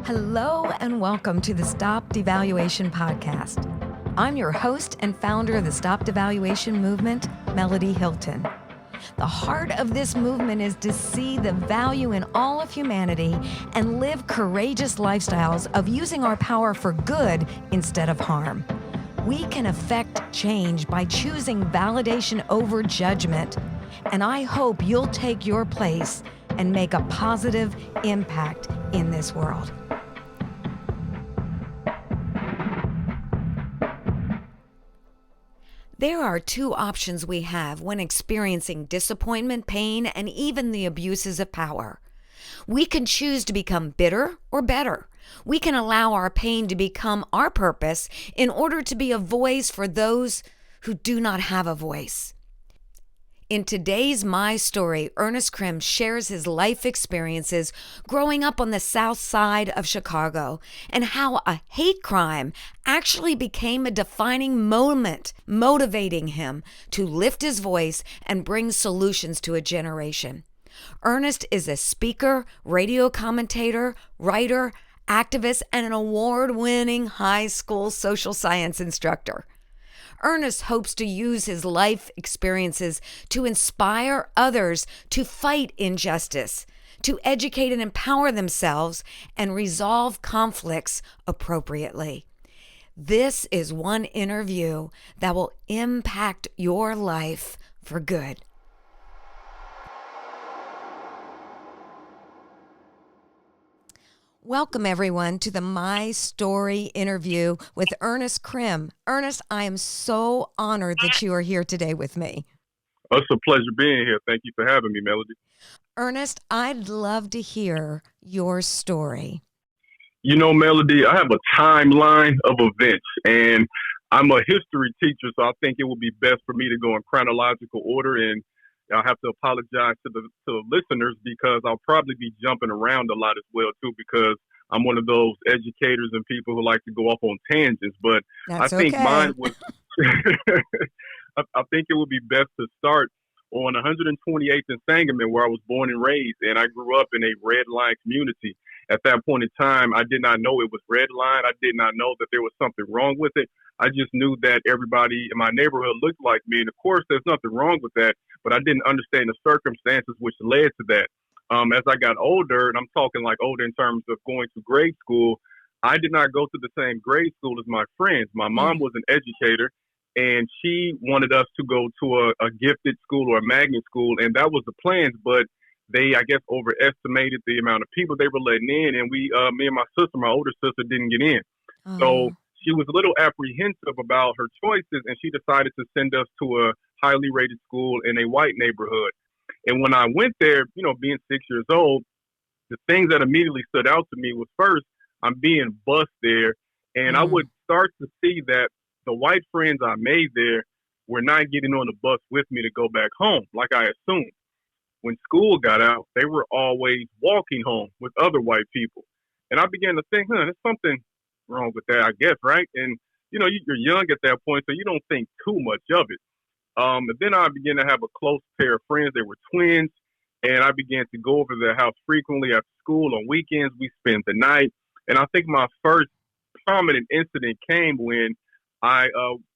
Hello and welcome to the StopDevaluation podcast. I'm your host and founder of the StopDevaluation movement, Melody Hilton. The heart of this movement is to see the value in all of humanity and live courageous lifestyles of using our power for good instead of harm. We can affect change by choosing validation over judgment, and I hope you'll take your place and make a positive impact in this world. There are two options we have when experiencing disappointment, pain, and even the abuses of power. We can choose to become bitter or better. We can allow our pain to become our purpose in order to be a voice for those who do not have a voice. In today's My Story, Ernest Crim shares his life experiences growing up on the south side of Chicago and how a hate crime actually became a defining moment, motivating him to lift his voice and bring solutions to a generation. Ernest is a speaker, radio commentator, writer, activist, and an award-winning high school social science instructor. Ernest hopes to use his life experiences to inspire others to fight injustice, to educate and empower themselves, and resolve conflicts appropriately. This is one interview that will impact your life for good. Welcome, everyone, to the My Story interview with Ernest Crim. Ernest, I am so honored that you are here today with me. It's a pleasure being here. Thank you for having me, Melody. Ernest, I'd love to hear your story. You know, Melody, I have a timeline of events, and I'm a history teacher, so I think it would be best for me to go in chronological order, and I have to apologize to the listeners because I'll probably be jumping around a lot as well, too, because I'm one of those educators and people who like to go off on tangents. But That's I think okay. mine was, I think it would be best to start on 128th and Sangamon, where I was born and raised, and I grew up in a red line community. At that point in time, I did not know it was red line. I did not know that there was something wrong with it. I just knew that everybody in my neighborhood looked like me. And of course, there's nothing wrong with that, but I didn't understand the circumstances which led to that. As I got older, and I'm talking like older in terms of going to grade school, I did not go to the same grade school as my friends. My mom was an educator, and she wanted us to go to a gifted school or a magnet school, and that was the plans, but they, I guess, overestimated the amount of people they were letting in, and me and my sister, my older sister, didn't get in. So she was a little apprehensive about her choices, and she decided to send us to a highly rated school in a white neighborhood. And when I went there, you know, being 6 years old, the things that immediately stood out to me was, first, I'm being bused there, and I would start to see that the white friends I made there were not getting on the bus with me to go back home, like I assumed. When school got out, they were always walking home with other white people. And I began to think, there's something wrong with that, I guess, right? And, you know, you're young at that point, so you don't think too much of it. And then I began to have a close pair of friends. They were twins, and I began to go over their house frequently after school. On weekends, we spent the night. And I think my first prominent incident came when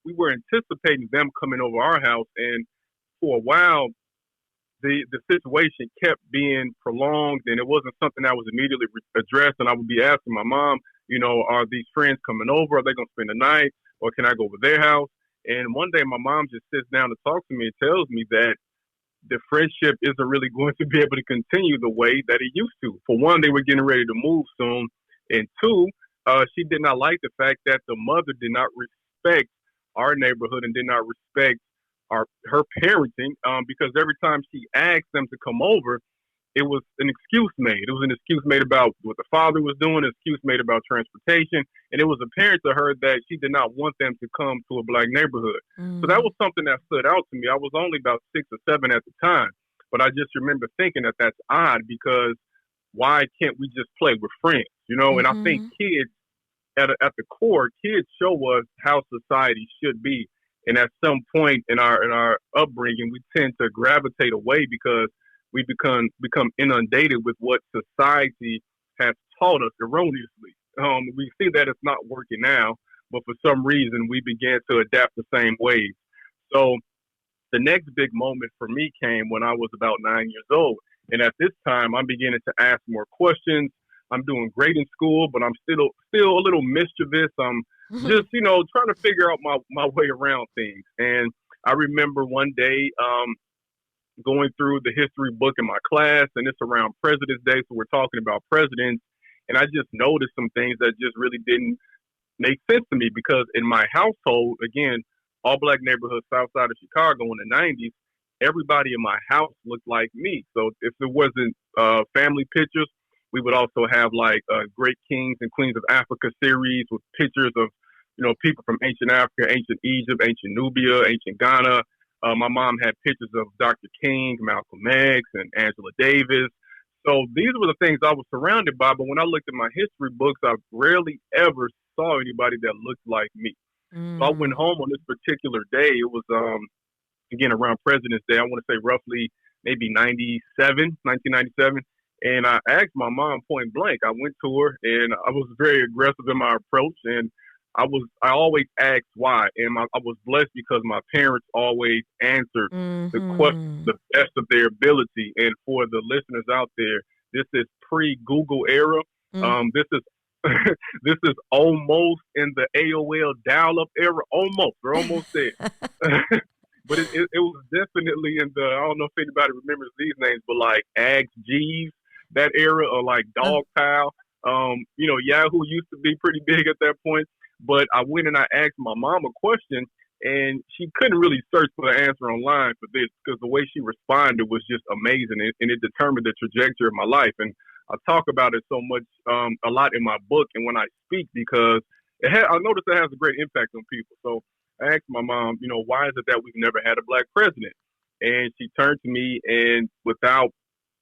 we were anticipating them coming over our house, and for a while, the situation kept being prolonged, and it wasn't something that was immediately addressed. And I would be asking my mom, you know, are these friends coming over? Are they going to spend the night, or can I go over their house? And one day my mom just sits down to talk to me and tells me that the friendship isn't really going to be able to continue the way that it used to. For one, they were getting ready to move soon. And two, she did not like the fact that the mother did not respect our neighborhood and did not respect her parenting, because every time she asked them to come over, it was an excuse made. It was an excuse made about what the father was doing, an excuse made about transportation, and it was apparent to her that she did not want them to come to a black neighborhood. So that was something that stood out to me. I was only about 6 or 7 at the time, but I just remember thinking that that's odd, because why can't we just play with friends, you know? And I think kids, at the core, kids show us how society should be. And at some point in our upbringing, we tend to gravitate away because we become inundated with what society has taught us erroneously. We see that it's not working now, but for some reason we began to adapt the same ways. So the next big moment for me came when I was about 9 years old. And at this time, I'm beginning to ask more questions. I'm doing great in school, but I'm still a little mischievous. I'm just, trying to figure out my way around things. And I remember one day going through the history book in my class, and it's around President's Day, so we're talking about presidents. And I just noticed some things that just really didn't make sense to me because in my household, again, all black neighborhood south side of Chicago in the 90s, everybody in my house looked like me. So if it wasn't family pictures, we would also have like Great Kings and Queens of Africa series with pictures of, people from ancient Africa, ancient Egypt, ancient Nubia, ancient Ghana. My mom had pictures of Dr. King, Malcolm X, and Angela Davis. So these were the things I was surrounded by. But when I looked at my history books, I rarely ever saw anybody that looked like me. So I went home on this particular day. It was, again, around President's Day. I want to say roughly maybe 1997. And I asked my mom point blank. I went to her and I was very aggressive in my approach. And I always asked why. And I was blessed because my parents always answered the question the best of their ability. And for the listeners out there, this is pre-Google era. This is this is almost in the AOL dial-up era. Almost. We're almost there. But it was definitely in the, I don't know if anybody remembers these names, but like Ags G's, that era, or like Dog Pile. Yahoo used to be pretty big at that point. But I went and I asked my mom a question, and she couldn't really search for the answer online for this because the way she responded was just amazing, and it determined the trajectory of my life. And I talk about it so much, a lot in my book and when I speak because I noticed it has a great impact on people. So I asked my mom, why is it that we've never had a black president? And she turned to me and without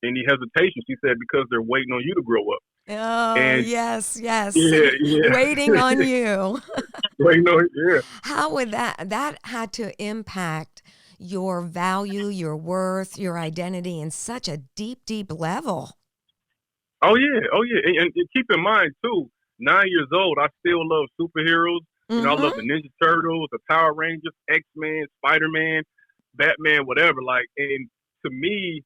any hesitation, she said, because they're waiting on you to grow up. Oh, yes. Yeah. Waiting on you. Waiting on, yeah. How would that had to impact your value, your worth, your identity in such a deep, deep level? Oh, yeah. And keep in mind, too, 9 years old, I still love superheroes. I love the Ninja Turtles, the Power Rangers, X-Men, Spider-Man, Batman, whatever. Like, and to me,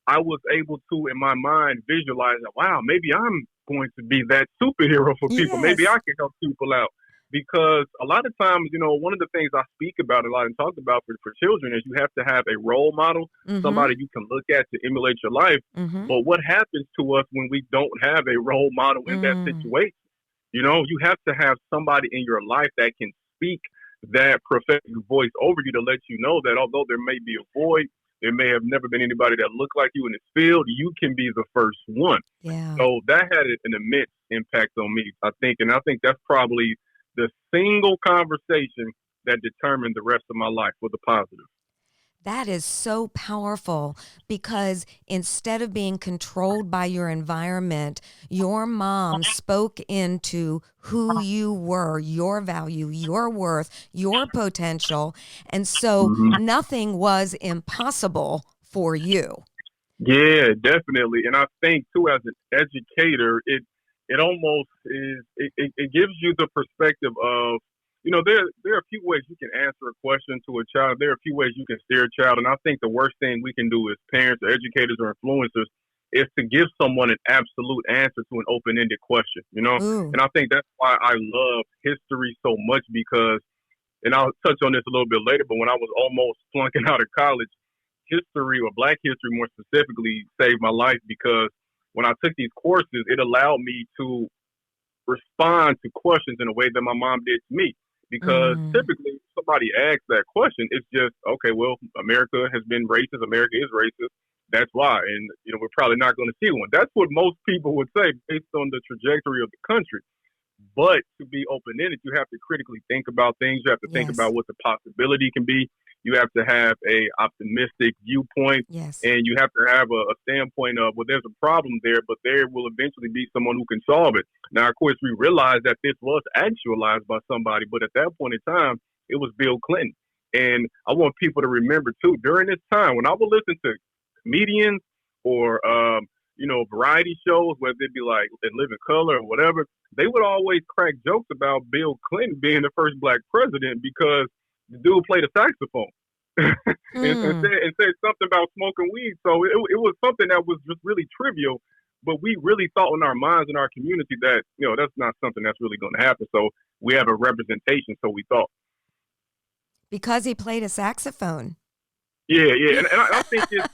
I was able to, in my mind, visualize that, wow, maybe I'm going to be that superhero for people. Yes. Maybe I can help people out. Because a lot of times, one of the things I speak about a lot and talk about for children is you have to have a role model, somebody you can look at to emulate your life. But what happens to us when we don't have a role model in that situation? You have to have somebody in your life that can speak that prophetic voice over you to let you know that although there may be a void, there may have never been anybody that looked like you in this field, you can be the first one. Yeah. So that had an immense impact on me, I think. And I think that's probably the single conversation that determined the rest of my life for the positive. That is so powerful because instead of being controlled by your environment, your mom spoke into who you were, your value, your worth, your potential. And so nothing was impossible for you. Yeah, definitely. And I think, too, as an educator, it almost is, it gives you the perspective of, there are a few ways you can answer a question to a child. There are a few ways you can steer a child. And I think the worst thing we can do as parents or educators or influencers is to give someone an absolute answer to an open-ended question, And I think that's why I love history so much because, and I'll touch on this a little bit later, but when I was almost flunking out of college, history, or Black history more specifically, saved my life because when I took these courses, it allowed me to respond to questions in a way that my mom did to me. Because typically, if somebody asks that question, it's just, okay, well, America has been racist. America is racist. That's why. And, we're probably not going to see one. That's what most people would say based on the trajectory of the country. But to be open-ended, you have to critically think about things. You have to think about what the possibility can be. You have to have a optimistic viewpoint, and you have to have a standpoint of, well, there's a problem there, but there will eventually be someone who can solve it. Now, of course, we realize that this was actualized by somebody, but at that point in time, it was Bill Clinton. And I want people to remember, too, during this time, when I would listen to comedians or variety shows, whether it be like in Living Color or whatever, they would always crack jokes about Bill Clinton being the first black president because the dude played a saxophone. and Hmm. said something about smoking weed. So it was something that was just really trivial, but we really thought in our minds in our community that that's not something that's really going to happen. So we have a representation. So we thought. Because he played a saxophone. Yeah, yeah, and I think it's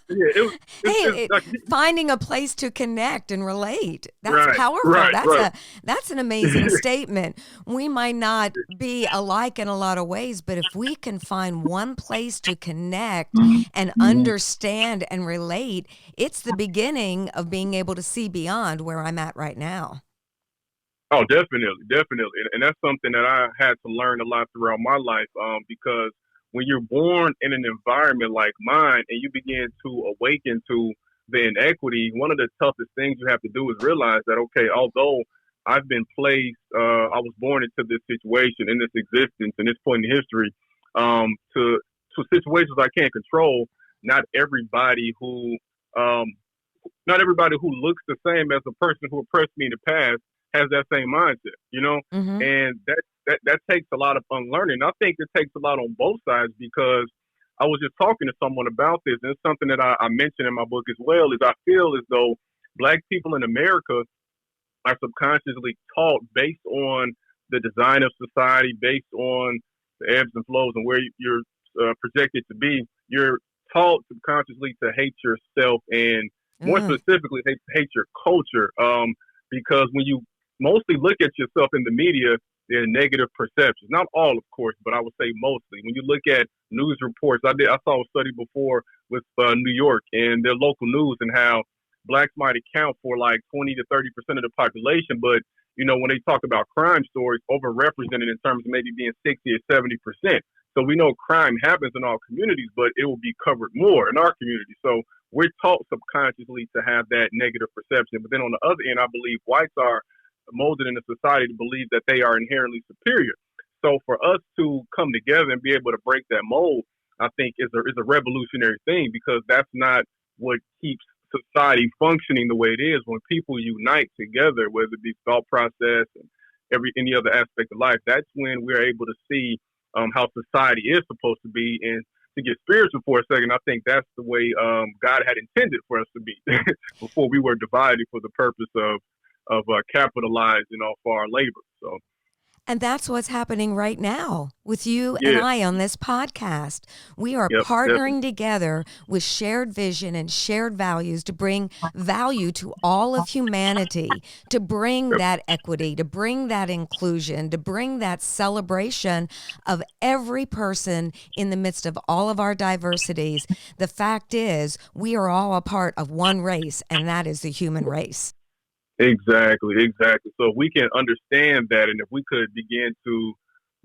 Hey, like finding a place to connect and relate. That's right, powerful. right, right. That's an amazing statement. We might not be alike in a lot of ways, but if we can find one place to connect and understand and relate, it's the beginning of being able to see beyond where I'm at right now. Oh, definitely, definitely, and that's something that I had to learn a lot throughout my life. Because when you're born in an environment like mine, and you begin to awaken to the inequity, one of the toughest things you have to do is realize that although I've been placed, I was born into this situation, in this existence, in this point in history, to situations I can't control. Not everybody who um, not everybody who looks the same as the person who oppressed me in the past has that same mindset. Hmm. And that takes a lot of unlearning. I think it takes a lot on both sides because I was just talking to someone about this, and it's something that I mentioned in my book as well. Is I feel as though black people in America are subconsciously taught based on the design of society, based on the ebbs and flows and where you're projected to be. You're taught subconsciously to hate yourself and more Mm, specifically hate your culture. Because when you mostly look at yourself in the media, there are negative perceptions. Not all, of course, but I would say mostly. When you look at news reports, I saw a study before with New York and their local news and how blacks might account for like 20 to 30% of the population, but when they talk about crime stories, overrepresented in terms of maybe being 60 or 70%. So we know crime happens in all communities, but it will be covered more in our community. So we're taught subconsciously to have that negative perception. But then on the other end, I believe whites are molded in a society to believe that they are inherently superior. So for us to come together and be able to break that mold, I think is a revolutionary thing because that's not what keeps society functioning the way it is. When people unite together, whether it be thought process and any other aspect of life, that's when we're able to see how society is supposed to be. And to get spiritual for a second, I think that's the way God had intended for us to be before we were divided for the purpose of capitalizing off our labor. So and that's what's happening right now with you and yeah, I on this podcast. We are yep, definitely. partnering together with shared vision and shared values to bring value to all of humanity, to bring Yep. that equity, to bring that inclusion, to bring that celebration of every person in the midst of all of our diversities. The fact is, we are all a part of one race, and that is the human race. Exactly, exactly. So we can understand that, and if we could begin to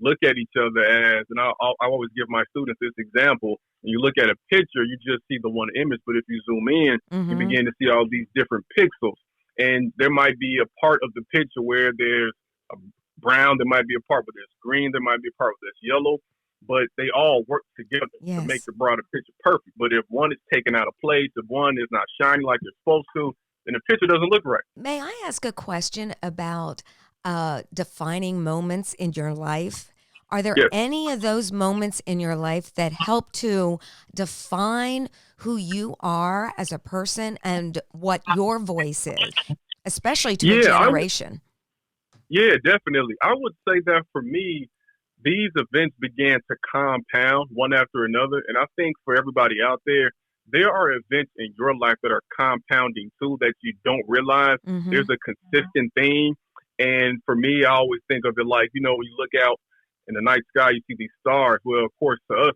look at each other as, and I always give my students this example. When you look at a picture, you just see the one image, but if you zoom in, you Hmm. begin to see all these different pixels, and there might be a part of the picture where there's a brown, there might be a part where there's green, there might be a part where there's yellow, but they all work together to make Yes. the broader picture perfect. But if one is taken out of place, if one is not shining like it's supposed to, then the picture doesn't look right. May I ask a question about defining moments in your life? Are there Yes. any of those moments in your life that help to define who you are as a person and what your voice is, especially to a Yeah, generation? yeah, definitely. I would say that for me, these events began to compound one after another. And I think for everybody out there are events in your life that are compounding too that you don't realize. Hmm. There's a consistent theme. And for me, I always think of it like, when you look out in the night sky, you see these stars. Well, of course, to us,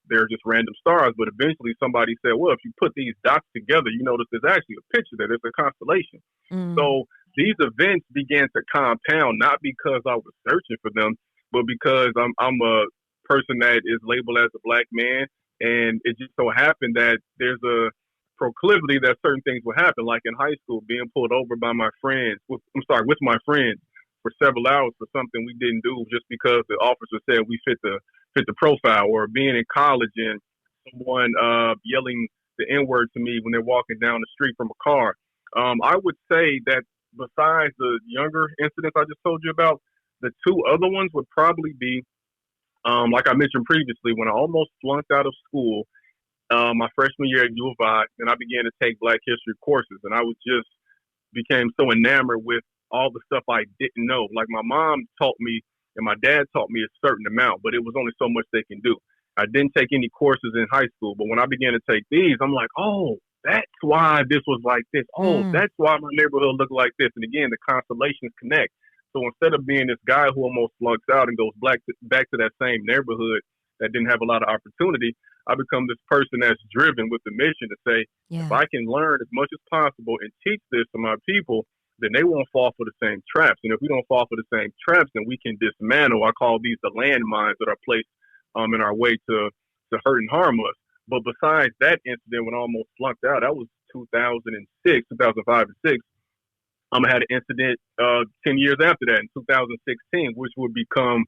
they're just random stars. But eventually somebody said, well, if you put these dots together, you notice there's actually a picture there. There's a constellation. Mm. So these events began to compound, not because I was searching for them, but because I'm a person that is labeled as a black man, and it just so happened that there's a proclivity that certain things will happen, like in high school, being pulled over by my friends. With my friends for several hours for something we didn't do just because the officer said we fit the profile, or being in college and someone yelling the N word to me when they're walking down the street from a car. I would say that besides the younger incidents I just told you about, the two other ones would probably be, like I mentioned previously, when I almost flunked out of school my freshman year at U of I, and I began to take Black History courses, and I was just became so enamored with all the stuff I didn't know. Like my mom taught me and my dad taught me a certain amount, but it was only so much they can do. I didn't take any courses in high school, but when I began to take these, I'm like, oh, that's why this was like this. Oh, Mm. that's why my neighborhood looked like this. And again, the constellations connect. So instead of being this guy who almost flunks out and goes back to that same neighborhood that didn't have a lot of opportunity, I become this person that's driven with the mission to say, if Yeah. I can learn as much as possible and teach this to my people, then they won't fall for the same traps. And if we don't fall for the same traps, then we can dismantle. I call these the landmines that are placed in our way to hurt and harm us. But besides that incident when I almost flunked out, that was 2006, 2005 and 6. I had an incident 10 years after that in 2016, which would become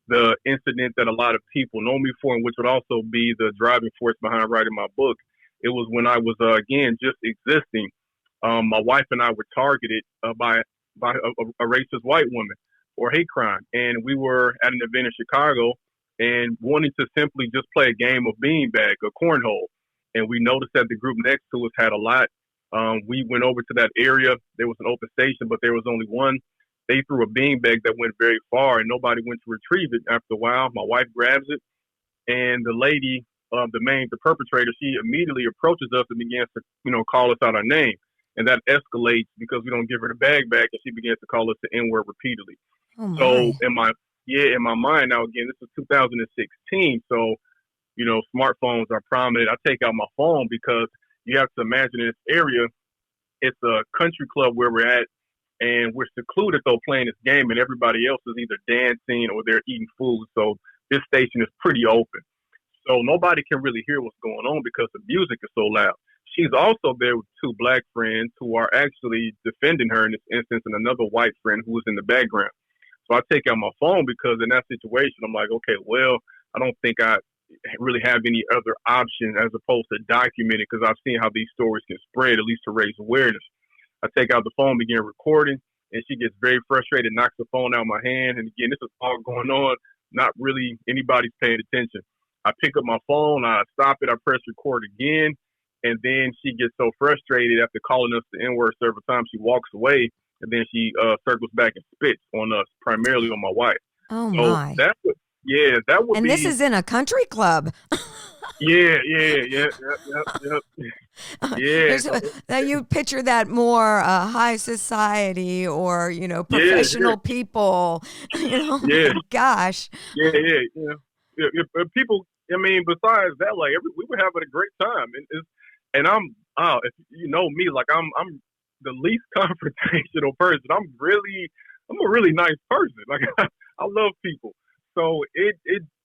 the incident that a lot of people know me for, and which would also be the driving force behind writing my book. It was when I was, again, just existing. My wife and I were targeted by a racist white woman for hate crime. And we were at an event in Chicago and wanting to simply just play a game of beanbag or cornhole. And we noticed that the group next to us had a lot. We went over to that area. There was an open station, but there was only one. They threw a beanbag that went very far, and nobody went to retrieve it. After a while, my wife grabs it, and the lady, the perpetrator, she immediately approaches us and begins to, call us out our name, and that escalates because we don't give her the bag back, and she begins to call us the N word repeatedly. Oh So my. in my mind now, again, this is 2016, so smartphones are prominent. I take out my phone because you have to imagine in this area, it's a country club where we're at, and we're secluded though playing this game, and everybody else is either dancing or they're eating food. So this station is pretty open. So nobody can really hear what's going on because the music is so loud. She's also there with two black friends who are actually defending her in this instance, and another white friend who is in the background. So I take out my phone because in that situation, I'm like, okay, well, I don't think I really have any other option as opposed to documenting because I've seen how these stories can spread, at least to raise awareness. I take out the phone, begin recording, and she gets very frustrated, knocks the phone out of my hand. And again, this is all going on, not really anybody's paying attention. I pick up my phone, I stop it, I press record again, and then she gets so frustrated after calling us the N-word several times, she walks away, and then she circles back and spits on us, primarily on my wife. Oh So my. that would And this be, is in a country club. yeah. Yeah, There's that you picture that more high society or yeah, professional people. Oh yeah, my gosh. People. I mean, besides that, like we were having a great time, and if you know me, like I'm the least confrontational person. I'm a really nice person. Like I love people, so it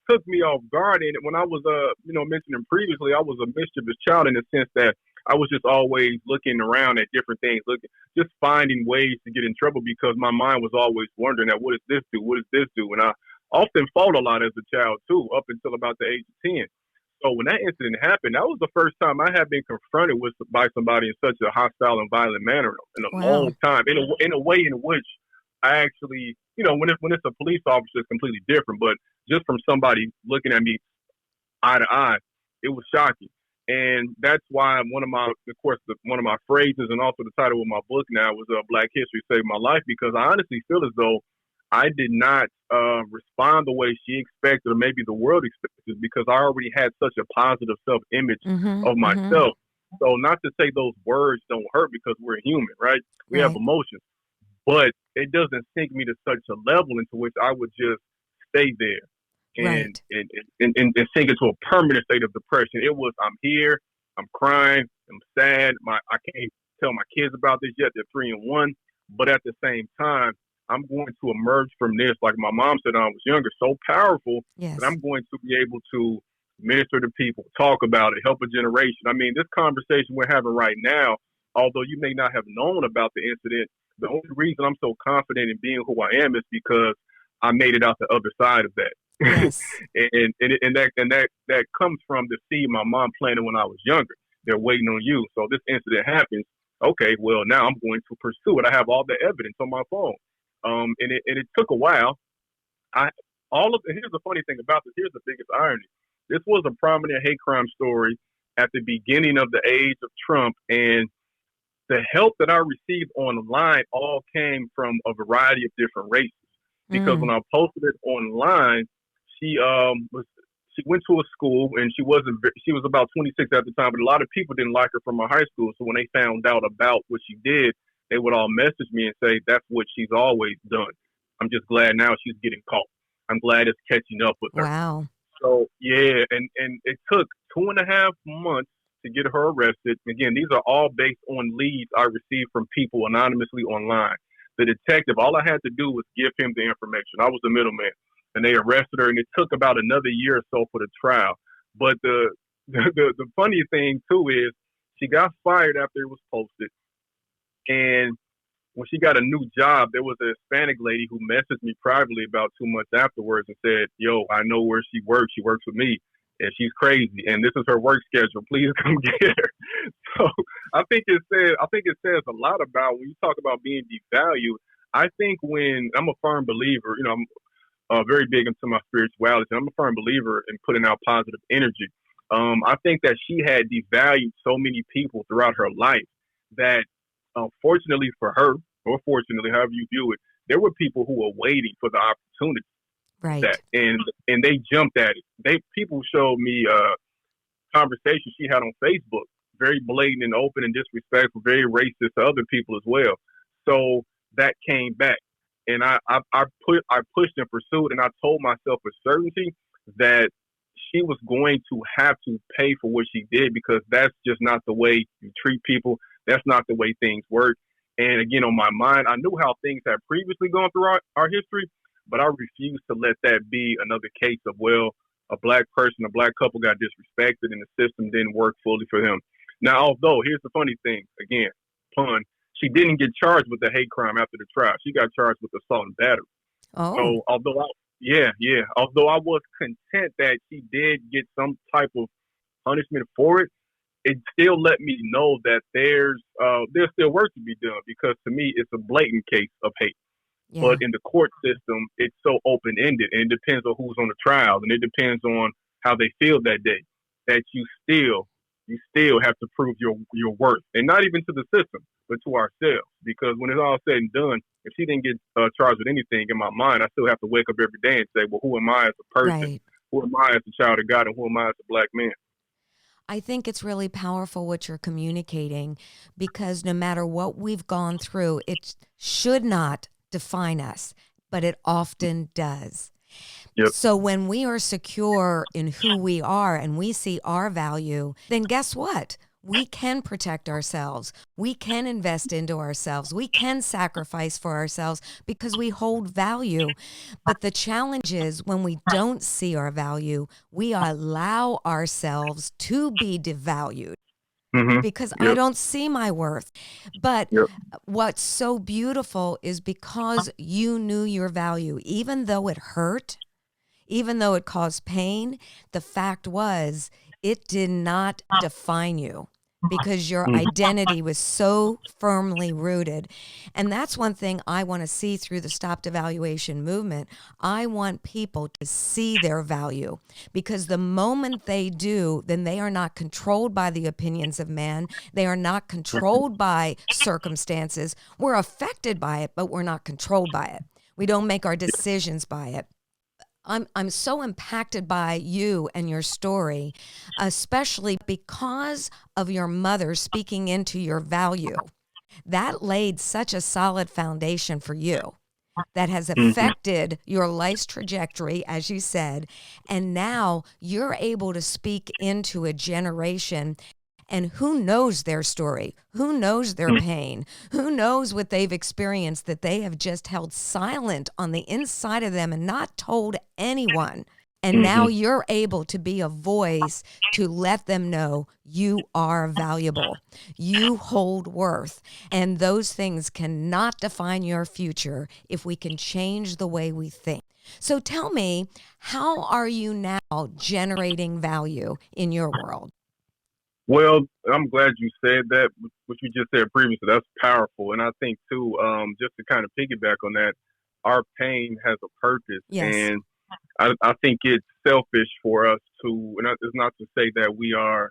took me off guard. And when I was mentioning previously, I was a mischievous child in the sense that I was just always looking around at different things, just finding ways to get in trouble because my mind was always wondering that what does this do? What does this do? And I often fought a lot as a child too, up until about the age of 10. So when that incident happened, that was the first time I had been confronted by somebody in such a hostile and violent manner in a long Wow. time. In a way in which I actually, when it's a police officer, it's completely different. But just from somebody looking at me eye to eye, it was shocking. And that's why one of my phrases and also the title of my book now was Black History Saved My Life, because I honestly feel as though I did not respond the way she expected or maybe the world expected because I already had such a positive self-image Mm-hmm. of Mm-hmm. myself. So not to say those words don't hurt because we're human, right? We have Right. emotions, but it doesn't sink me to such a level into which I would just stay there and Right. and, and sink into a permanent state of depression. It was I'm here, I'm crying, I'm sad. I can't tell my kids about this yet. They're 3 and 1, but at the same time, I'm going to emerge from this, like my mom said when I was younger, so powerful that Yes. I'm going to be able to minister to people, talk about it, help a generation. I mean, this conversation we're having right now, although you may not have known about the incident, the only reason I'm so confident in being who I am is because I made it out the other side of that. Yes. And that comes from the seed my mom planted when I was younger. They're waiting on you. So this incident happens. Okay, well, now I'm going to pursue it. I have all the evidence on my phone. And it took a while. I here's the funny thing about this. Here's the biggest irony. This was a prominent hate crime story at the beginning of the age of Trump, and the help that I received online all came from a variety of different races. Because when Mm, I posted it online, she was she went to a school and she was about 26 at the time, but a lot of people didn't like her from her high school. So when they found out about what she did, they would all message me and say that's what she's always done. I'm just glad now she's getting caught. I'm glad it's catching up with her. wow. So yeah, and it took 2.5 months to get her arrested. Again, these are all based on leads I received from people anonymously online. The detective, all I had to do was give him the information. I was the middleman, and they arrested her. And it took about another year or so for the trial. But the funny thing too is she got fired after it was posted, and when she got a new job, there was a Hispanic lady who messaged me privately about 2 months afterwards and said, "Yo, I know where she works. She works with me, and she's crazy. And this is her work schedule. Please come get her." So I think it says a lot about when you talk about being devalued. I think when I'm a firm believer, I'm very big into my spirituality. I'm a firm believer in putting out positive energy. I think that she had devalued so many people throughout her life that, fortunately for her, or fortunately, however you view it, there were people who were waiting for the opportunity that, Right. and they jumped at it. People showed me conversations she had on Facebook, very blatant and open and disrespectful, very racist to other people as well. So that came back, and I pushed and pursued, and I told myself with certainty that she was going to have to pay for what she did because that's just not the way you treat people. That's not the way things work. And again, on my mind, I knew how things had previously gone through our history, but I refused to let that be another case of, well, a black person, a black couple got disrespected and the system didn't work fully for them. Now, although, here's the funny thing, again, pun, she didn't get charged with the hate crime after the trial. She got charged with assault and battery. Oh, So although I was content that she did get some type of punishment for it, it still let me know that there's still work to be done because to me it's a blatant case of hate. But yeah. in the court system, it's so open ended, and it depends on who's on the trial, and it depends on how they feel that day. That you still have to prove your worth, and not even to the system, but to ourselves. Because when it's all said and done, if she didn't get charged with anything, in my mind, I still have to wake up every day and say, well, who am I as a person? Right. Who am I as a child of God? And who am I as a black man? I think it's really powerful what you're communicating because no matter what we've gone through, it should not define us, but it often does. Yep. So when we are secure in who we are and we see our value, then guess what? We can protect ourselves. We can invest into ourselves. We can sacrifice for ourselves because we hold value. But the challenge is when we don't see our value, we allow ourselves to be devalued Mm-hmm. because I Yep. don't see my worth. But Yep. what's so beautiful is because you knew your value, even though it hurt, even though it caused pain, the fact was it did not define you because your Mm-hmm. identity was so firmly rooted. And that's one thing I want to see through the Stop Devaluation movement. I want people to see their value because the moment they do, then they are not controlled by the opinions of man. They are not controlled by circumstances. We're affected by it, but we're not controlled by it. We don't make our decisions by it. I'm so impacted by you and your story, especially because of your mother speaking into your value. That laid such a solid foundation for you that has Mm-hmm. affected your life's trajectory, as you said. And now you're able to speak into a generation. And who knows their story? Who knows their pain? Who knows what they've experienced that they have just held silent on the inside of them and not told anyone? And now Mm-hmm. you're able to be a voice to let them know you are valuable. You hold worth. And those things cannot define your future if we can change the way we think. So tell me, how are you now generating value in your world? Well, I'm glad you said that. What you just said previously, that's powerful. And I think too, just to kind of piggyback on that, our pain has a purpose, Yes. and I think it's selfish for us to. And it's not to say that we are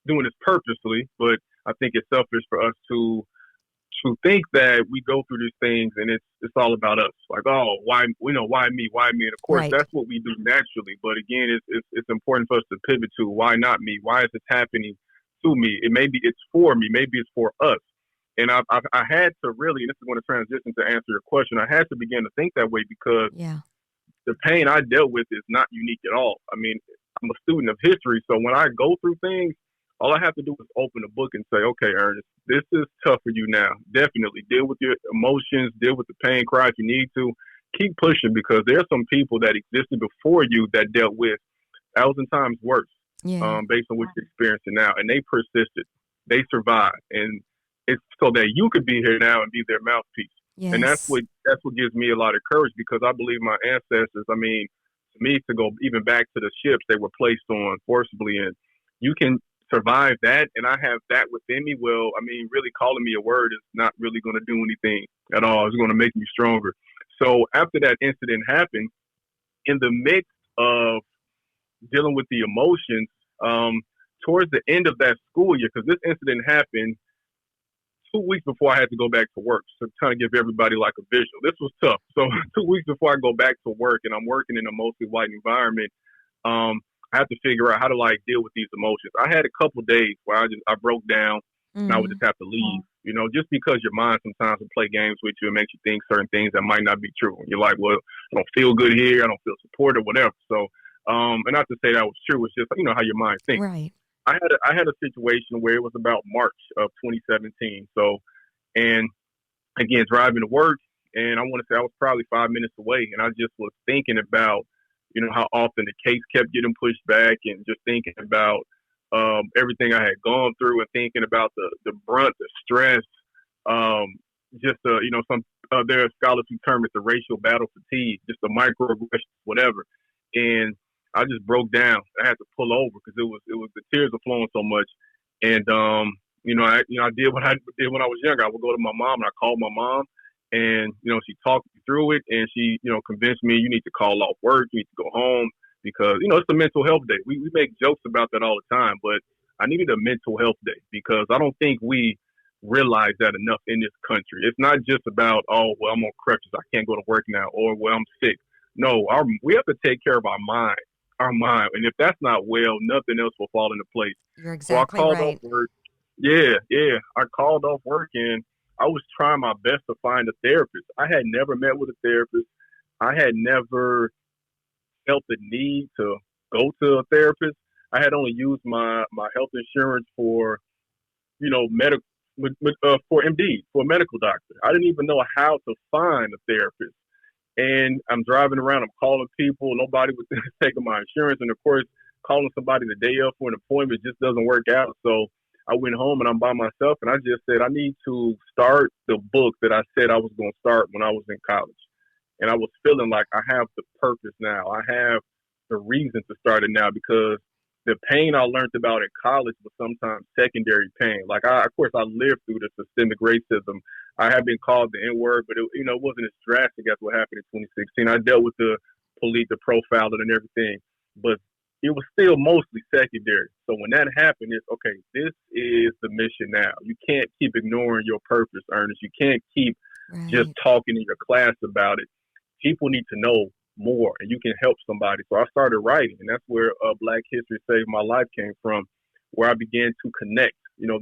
doing this purposely, but I think it's selfish for us to think that we go through these things and it's all about us. Like, oh, why why me, why me? And of course, Right. that's what we do naturally. But again, it's important for us to pivot to why not me? Why is this happening to me? It maybe it's for me, maybe it's for us. And I had to really, and this is going to transition to answer your question. I had to begin to think that way because Yeah. the pain I dealt with is not unique at all. I mean, I'm a student of history, so when I go through things, all I have to do is open a book and say, okay, Ernest, this is tough for you now. Definitely deal with your emotions, deal with the pain, cry if you need to. Keep pushing because there are some people that existed before you that dealt with 1,000 times worse Yeah. based on what you're experiencing now. And they persisted. They survived. And it's so that you could be here now and be their mouthpiece. And Yes. that's what gives me a lot of courage because I believe my ancestors, I mean, to me to go even back to the ships they were placed on forcibly in, you can survive that and I have that within me. Well, I mean, really calling me a word is not really going to do anything at all. It's going to make me stronger. So after that incident happened, in the midst of dealing with the emotions, towards the end of that school year, because this incident happened 2 weeks before I had to go back to work. So trying to give everybody like a visual. This was tough. So 2 weeks before I go back to work and I'm working in a mostly white environment, I have to figure out how to like deal with these emotions. I had a couple days where I broke down and I would Mm. just have to leave. You know, just because your mind sometimes will play games with you and makes you think certain things that might not be true. And you're like, well, I don't feel good here. I don't feel supported, whatever. So, and not to say that was true. It's just how your mind thinks. Right. I had a situation where it was about March of 2017. So, and again, driving to work, and I want to say I was probably 5 minutes away, and I just was thinking about, how often the case kept getting pushed back, and just thinking about everything I had gone through, and thinking about the brunt, the stress, um, just some there are scholars who term it the racial battle fatigue, just the microaggressions, whatever, and I just broke down. I had to pull over because it was the tears were flowing so much, and I did what I did when I was younger. I would go to my mom and I called my mom, and she talked me through it, and she convinced me you need to call off work, you need to go home because it's a mental health day. We make jokes about that all the time, but I needed a mental health day because I don't think we realize that enough in this country. It's not just about, oh well, I'm on crutches, I can't go to work now, or well, I'm sick. No, we have to take care of our mind. Our mind, and if that's not well, nothing else will fall into place. You're So I exactly called off right. work. Yeah, yeah. I called off work and I was trying my best to find a therapist. I had never met with a therapist. I had never felt the need to go to a therapist. I had only used my health insurance for, medical, for MD, for a medical doctor. I didn't even know how to find a therapist. And I'm driving around, I'm calling people, nobody was taking my insurance. And of course, calling somebody the day of for an appointment just doesn't work out. So I went home and I'm by myself and I just said, I need to start the book that I said I was going to start when I was in college. And I was feeling like I have the purpose now. I have the reason to start it now because the pain I learned about in college was sometimes secondary pain. Like of course, I lived through the systemic racism. I have been called the N word, but it wasn't as drastic as what happened in 2016. I dealt with the police, the profiling, and everything, but it was still mostly secondary. So when that happened, it's okay. This is the mission now. You can't keep ignoring your purpose, Ernest. You can't keep just Right. talking in your class about it. People need to know more, and you can help somebody. So I started writing, and that's where Black History Saved My Life came from, where I began to connect,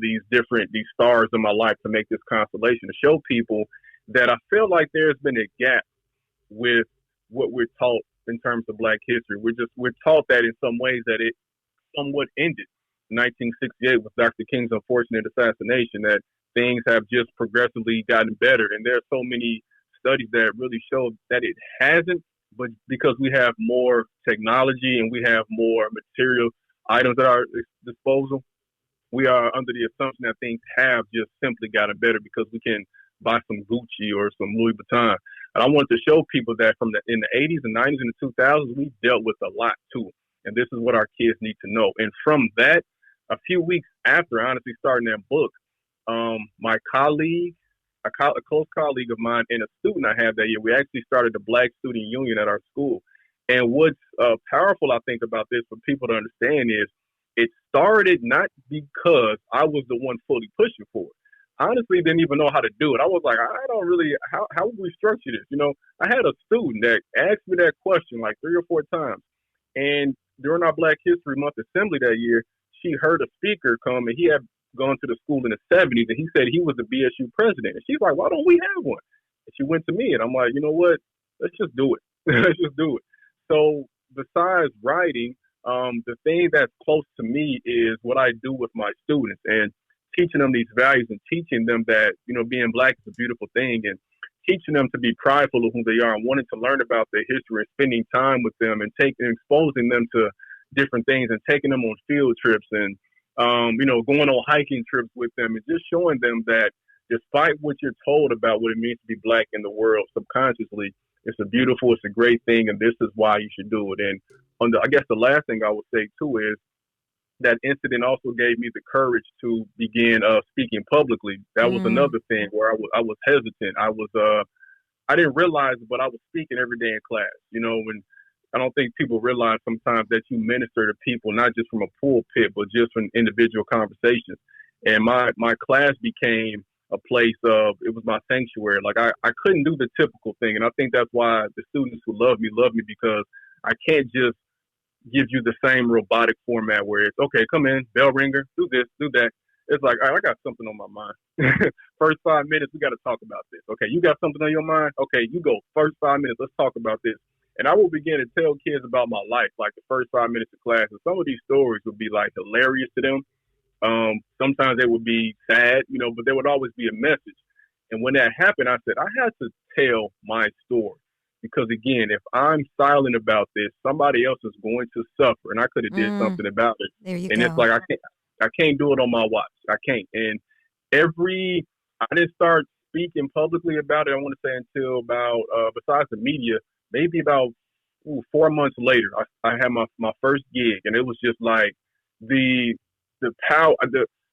these stars in my life to make this constellation to show people that I feel like there's been a gap with what we're taught in terms of Black history. We're taught that in some ways that it somewhat ended. 1968 with Dr. King's unfortunate assassination, that things have just progressively gotten better. And there are so many studies that really show that it hasn't, but because we have more technology and we have more material items at our disposal, we are under the assumption that things have just simply gotten better because we can buy some Gucci or some Louis Vuitton. And I want to show people that in the 80s and 90s and the 2000s, we dealt with a lot too. And this is what our kids need to know. And from that, a few weeks after honestly starting that book, my colleague, a close colleague of mine, and a student I had that year, we actually started the Black Student Union at our school. And what's powerful, I think, about this for people to understand is it started not because I was the one fully pushing for it. I honestly didn't even know how to do it. I was like, I don't really, how would we structure this? I had a student that asked me that question like 3 or 4 times. And during our Black History Month assembly that year, she heard a speaker come, and he had gone to the school in the 70s, and he said he was the BSU president. And she's like, why don't we have one? And she went to me, and I'm like, you know what? Let's just do it. Let's just do it. So besides writing, the thing that's close to me is what I do with my students and teaching them these values and teaching them that, being Black is a beautiful thing, and teaching them to be prideful of who they are and wanting to learn about their history and spending time with them and exposing them to different things and taking them on field trips and, going on hiking trips with them and just showing them that despite what you're told about what it means to be Black in the world subconsciously, it's a great thing, and this is why you should do it. And I guess the last thing I would say too is that incident also gave me the courage to begin speaking publicly. That was another thing where I was hesitant. I didn't realize it, but I was speaking every day in class. When I don't think people realize sometimes that you minister to people not just from a pulpit, but just from individual conversations. And my class became a place of, it was my sanctuary. Like I couldn't do the typical thing. And I think that's why the students who love me because I can't just give you the same robotic format where it's, okay, come in, bell ringer, do this, do that. It's like, all right, I got something on my mind. First 5 minutes, we got to talk about this. Okay, you got something on your mind? Okay, you go. First 5 minutes, let's talk about this. And I will begin to tell kids about my life, like the first 5 minutes of class. And some of these stories would be like hilarious to them. Sometimes they would be sad, but there would always be a message. And when that happened, I said, I had to tell my story. Because again, if I'm silent about this, somebody else is going to suffer. And I could have did something about it. There you and go. It's like, I can't do it on my watch. I can't. And I didn't start speaking publicly about it, I want to say, until about, besides the media, maybe about 4 months later, I had my first gig, and it was just like the power,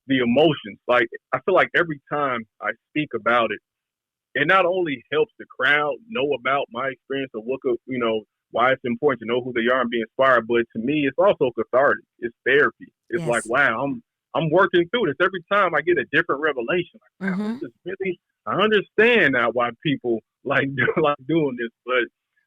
the emotions. Like, I feel like every time I speak about it, it not only helps the crowd know about my experience or why it's important to know who they are and be inspired, but to me, it's also cathartic. It's therapy. It's Yes. like, wow, I'm working through this. Every time I get a different revelation. Like, wow, this is really, I understand now why people like doing this, but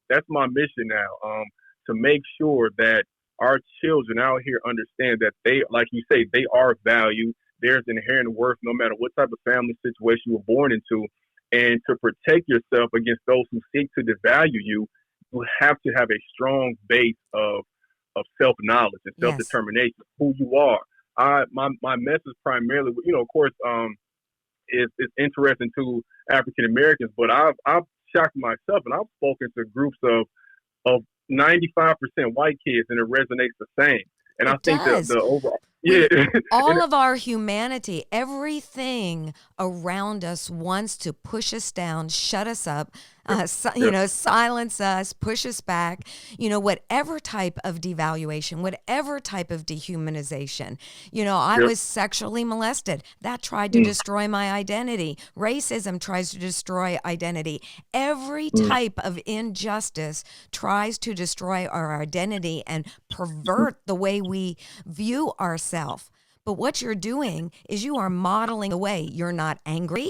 that's my mission now, to make sure that our children out here understand that they, like you say, they are valued. There's inherent worth no matter what type of family situation you were born into. And to protect yourself against those who seek to devalue you, you have to have a strong base of self-knowledge and self-determination, who you are. My message primarily, of course, is interesting to African Americans, but I've shocked myself, and I've spoken to groups of 95% white kids, and it resonates the same. And I think that the overall, all of our humanity, everything around us wants to push us down, shut us up, silence us, push us back, whatever type of devaluation, whatever type of dehumanization. I was sexually molested. That tried to destroy my identity. Racism tries to destroy identity. Every type of injustice tries to destroy our identity and pervert the way we view ourselves. But what you're doing is you are modeling the way. You're not angry.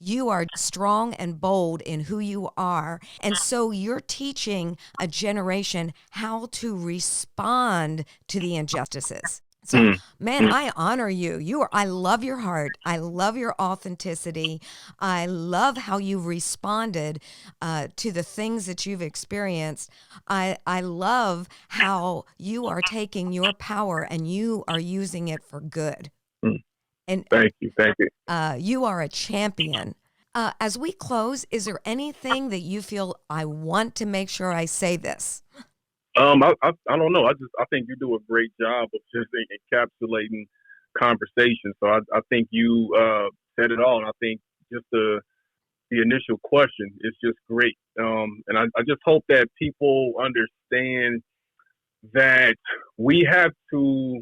You are strong and bold in who you are. And so you're teaching a generation how to respond to the injustices. So, man, I honor you. I love your heart. I love your authenticity. I love how you've responded to the things that you've experienced. I love how you are taking your power and you are using it for good. And thank you. You are a champion. As we close, is there anything that you feel I want to make sure I say this? I don't know. I think you do a great job of just encapsulating conversation. So I think you said it all. And I think just the initial question is just great. And I just hope that people understand that we have to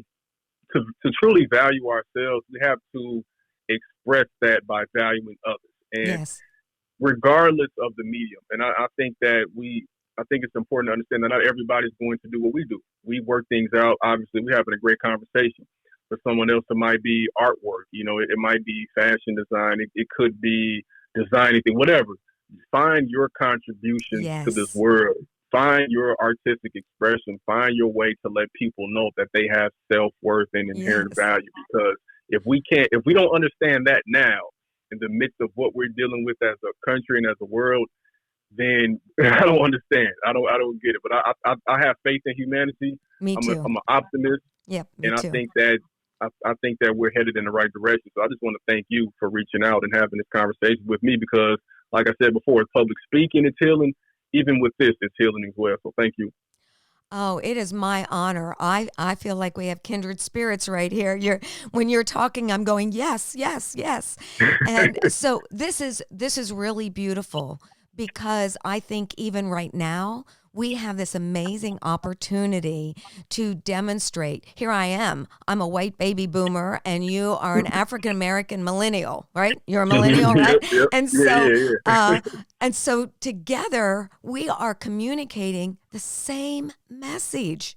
to truly value ourselves, we have to express that by valuing others. And Yes. regardless of the medium, and I think I think it's important to understand that not everybody's going to do what we do. We work things out. Obviously, we're having a great conversation. For someone else, it might be artwork. It might be fashion design. It could be designing, whatever. Find your contribution to this Yes. world. Find your artistic expression. Find your way to let people know that they have self-worth and inherent Yes. value. Because if we don't understand that now, in the midst of what we're dealing with as a country and as a world, then I don't understand. I don't get it. But I have faith in humanity. Me too. I'm an optimist, Yep. Me and too. I think that we're headed in the right direction. So I just want to thank you for reaching out and having this conversation with me because, like I said before, public speaking is healing. Even with this, it's healing as well. So thank you. Oh, it is my honor. I feel like we have kindred spirits right here. When you're talking, I'm going, yes, yes, yes. And so this is really beautiful because I think even right now we have this amazing opportunity to demonstrate. Here I am. I'm a white baby boomer and you are an African American millennial, right? You're a millennial, right? Yep. And Yeah, so yeah. and so together we are communicating the same message.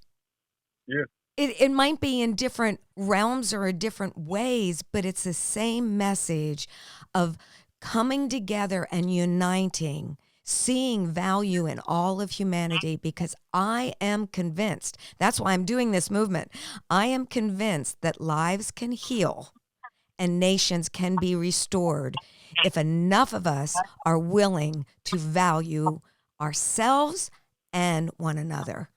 Yeah. It might be in different realms or in different ways, but it's the same message of coming together and uniting, seeing value in all of humanity, because I am convinced, that's why I'm doing this movement. I am convinced that lives can heal and nations can be restored if enough of us are willing to value ourselves and one another.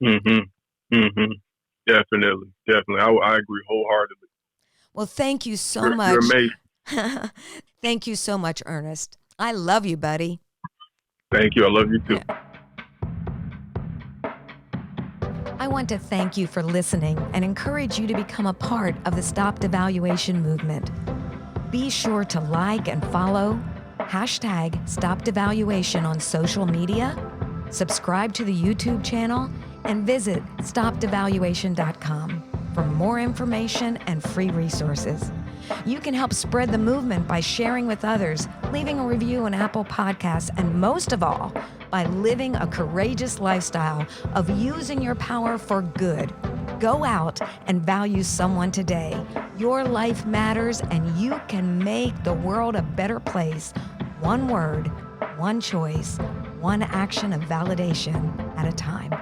Definitely. I agree wholeheartedly. Well, thank you so You're much. amazing. Thank you so much, Ernest. I love you, buddy. Thank you. I love you too. Yeah. I want to thank you for listening and encourage you to become a part of the Stop Devaluation movement. Be sure to like and follow #StopDevaluation on social media, subscribe to the YouTube channel, and visit StopDevaluation.com for more information and free resources. You can help spread the movement by sharing with others, leaving a review on Apple Podcasts, and most of all, by living a courageous lifestyle of using your power for good. Go out and value someone today. Your life matters, and you can make the world a better place. One word, one choice, one action of validation at a time.